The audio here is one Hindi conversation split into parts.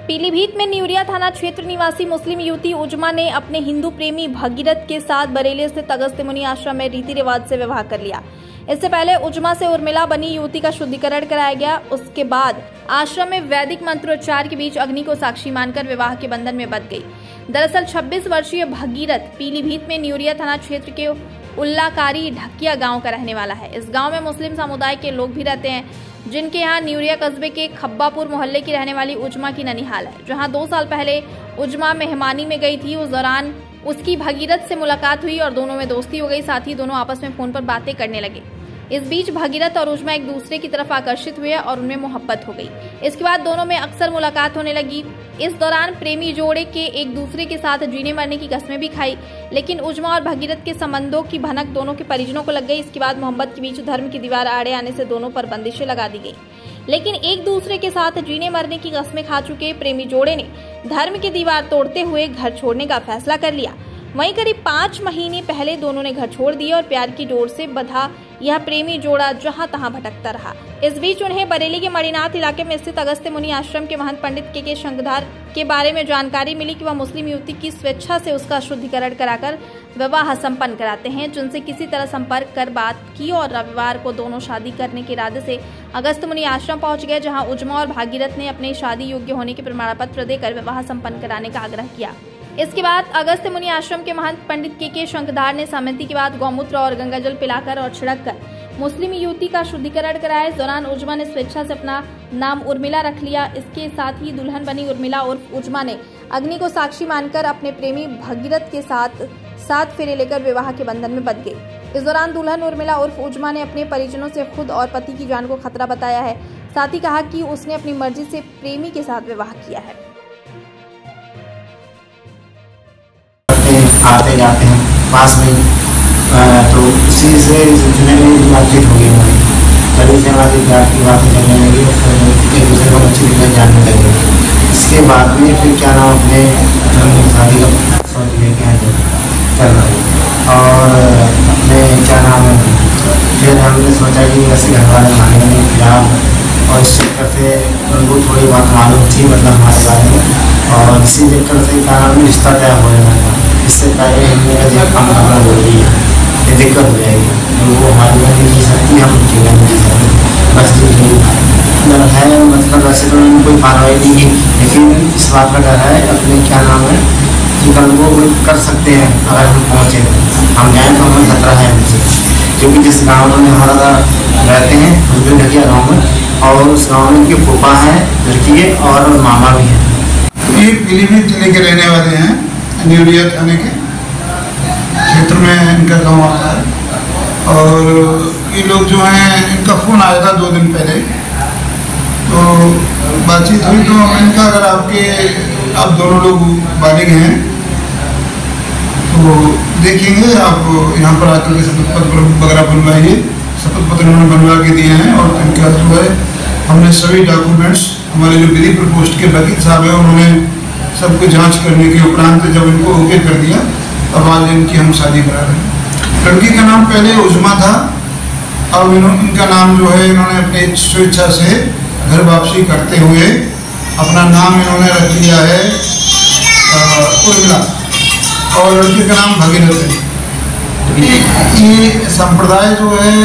पीलीभीत में न्यूरिया थाना क्षेत्र निवासी मुस्लिम युवती उजमा ने अपने हिंदू प्रेमी भगीरथ के साथ बरेली स्थित अगस्त्य मुनि आश्रम में रीति रिवाज से विवाह कर लिया। इससे पहले उजमा से उर्मिला बनी युवती का शुद्धिकरण कराया गया। उसके बाद आश्रम में वैदिक मंत्रोच्चार के बीच अग्नि को साक्षी मानकर विवाह के बंधन में बंध गई। दरअसल 26 वर्षीय भगीरथ पीलीभीत में न्यूरिया थाना क्षेत्र के उल्लाकारी ढकिया गांव का रहने वाला है। इस गांव में मुस्लिम समुदाय के लोग भी रहते हैं, जिनके यहाँ न्यूरिया कस्बे के खब्बापुर मोहल्ले की रहने वाली उजमा की ननिहाल है, जहां 2 साल पहले उजमा मेहमानी में गई थी। उस दौरान उसकी भगीरथ से मुलाकात हुई और दोनों में दोस्ती हो गई। साथ ही दोनों आपस में फोन पर बातें करने लगे। इस बीच भगीरथ और उजमा एक दूसरे की तरफ आकर्षित हुए और उनमें मोहब्बत हो गई। इसके बाद दोनों में अक्सर मुलाकात होने लगी। इस दौरान प्रेमी जोड़े के एक दूसरे के साथ जीने मरने की कस्में भी खाई, लेकिन उजमा और भगीरथ के संबंधों की भनक दोनों के परिजनों को लग गई। इसके बाद मोहब्बत के बीच धर्म की दीवार आड़े आने से दोनों पर बंदिशें लगा दी गई, लेकिन एक दूसरे के साथ जीने मरने की कस्में खा चुके प्रेमी जोड़े ने धर्म की दीवार तोड़ते हुए घर छोड़ने का फैसला कर लिया। वहीं करीब 5 महीने पहले दोनों ने घर छोड़ दिया और प्यार की डोर से बंधा यह प्रेमी जोड़ा जहां तहां भटकता रहा। इस बीच उन्हें बरेली के मणिनाथ इलाके में स्थित अगस्त्य मुनि आश्रम के महंत पंडित के शंखधार के बारे में जानकारी मिली कि वह मुस्लिम युवती की स्वेच्छा से उसका शुद्धिकरण कराकर विवाह संपन्न कराते हैं, जिनसे किसी तरह संपर्क कर बात की और रविवार को दोनों शादी करने के इरादे से अगस्त्य मुनि आश्रम पहुंच गए, जहां उजमा और भागीरथ ने अपने शादी योग्य होने के प्रमाण पत्र देकर विवाह संपन्न कराने का आग्रह किया। इसके बाद अगस्त्य मुनि आश्रम के महंत पंडित के शंखधार ने सहमति के बाद गौमूत्र और गंगाजल पिलाकर और छिड़ककर मुस्लिम युवती का शुद्धिकरण कराया। इस दौरान उजमा ने स्वेच्छा से अपना नाम उर्मिला रख लिया। इसके साथ ही दुल्हन बनी उर्मिला उर्फ उजमा ने अग्नि को साक्षी मानकर अपने प्रेमी भगीरथ के साथ 7 फेरे लेकर विवाह के बंधन में बंध गई। इस दौरान दुल्हन उर्मिला उर्फ उजमा ने अपने परिजनों से खुद और पति की जान को खतरा बताया है। साथ ही कहा कि उसने अपनी मर्जी से प्रेमी के साथ विवाह किया है। आते जाते हैं पास में, तो उसी से जितने भी बातचीत हो गई हमारी, तभी से हमारी प्यार की बातें चलने लगी और एक दूसरे को अच्छी तरह जानने लगे। इसके बाद में फिर क्या नाम अपने शादी का सोच लेके आए चल रहे और अपने क्या नाम है, फिर हमने सोचा कि ऐसे घर वाले मानेंगे खिलाफ और इस चक्कर से उनको थोड़ी बात मालूम थी मतलब हमारे बारे में और इसी चक्कर से क्या नाम रिश्ता तय हो रहा था। इससे पहले हमने कभी काम करना बोल दिया, ये दिक्कत हो जाएगी, वो हमारी में नहीं जी सकती, हम उनकी में नहीं जी सकते। बस है मतलब वैसे तो उन्होंने कोई कार्रवाई नहीं की, लेकिन इस बात का डर है अपने क्या नाम है कि कल वो कर सकते हैं अगर हम पहुँचे, हम जाएँ तो हमें खतरा है उनसे, क्योंकि जिस गाँव में हमारा रहते हैं उसमें ढकिया गाँव में और उस गाँव में उनकी फूफा है लड़की है और मामा भी है। ये पीलीभीत जिले के रहने वाले हैं, न्यूरिया थाने के क्षेत्र में इनका गांव आता है और ये लोग जो हैं इनका फ़ोन आया था 2 दिन पहले, तो बातचीत हुई तो इनका अगर आप दोनों लोग बालिग हैं तो देखेंगे, आप यहाँ पर आकर के शपथ पत्र वगैरह बनवाइए। शपथ पत्र उन्होंने बनवा के दिए हैं और इनका जो है हमने सभी डॉक्यूमेंट्स हमारे जो विधि प्रकोष्ठ के वकील साहब हैं उन्होंने सबको जांच करने के उपरांत जब इनको ओके कर दिया अब आज इनकी हम शादी करा रहे हैं। लड़की का नाम पहले उजमा था, अब इनका नाम जो है इन्होंने अपनी स्वेच्छा से घर वापसी करते हुए अपना नाम इन्होंने रख लिया है उर्मिला और लड़की का नाम भगीरथ है। ये संप्रदाय जो है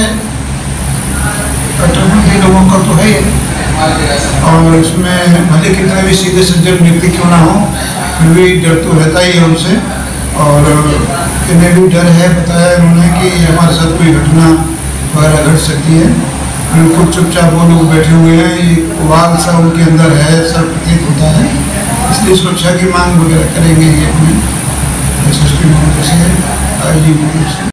कट्टरपंथी लोगों का तो है और इसमें भले कितने भी सीधे सज्जन व्यक्ति क्यों ना हो फिर भी डर तो रहता ही है उनसे और इन्हें भी डर है। बताया इन्होंने कि हमारे साथ कोई घटना वगैरह घट सकती है। बिल्कुल चुपचाप वो लोग बैठे हुए हैं, ये वाल सा उनके अंदर है, सब प्रतीत होता है, इसलिए सुरक्षा की मांग वगैरह करेंगे ये अपने एसएसपी महोदय से, आईजी महोदय से।